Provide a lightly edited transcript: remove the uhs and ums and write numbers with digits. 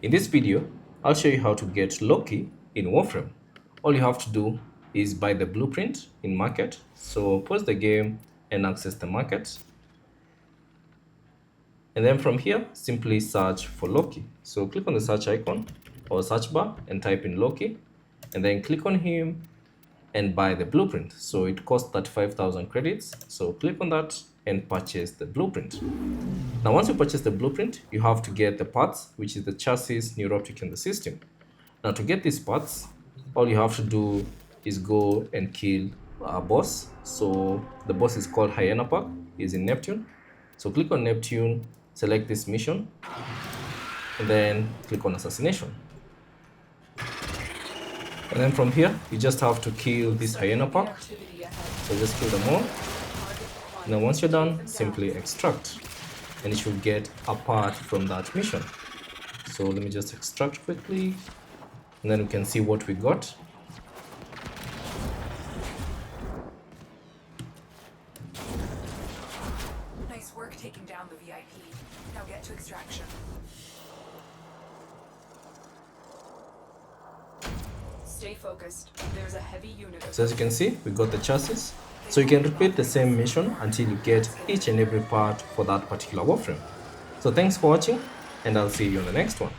In this video, I'll show you how to get Loki in Warframe. All you have to do is buy the blueprint in market. So pause the game and access the market. And then from here, simply search for Loki. So click on the search icon or search bar and type in Loki. And then click on him and buy the blueprint. So it costs 35,000 credits. So click on that and purchase the blueprint. Now, once you purchase the blueprint, you have to get the parts, which is the chassis, neuroptic, and the system. Now, to get these parts, all you have to do is go and kill a boss. So the boss is called Hyena Park. He's in Neptune. So click on Neptune, select this mission, and then click on assassination. And then from here, you just have to kill this Hyena Park. So just kill them all. Now once you're done, simply extract. And you should get a part from that mission. So let me just extract quickly. And then we can see what we got. Nice work taking down the VIP. Now get to extraction. Stay focused. There's a heavy unit. So as you can see, we got the chassis. So you can repeat the same mission until you get each and every part for that particular Warframe. So thanks for watching, and I'll see you on the next one.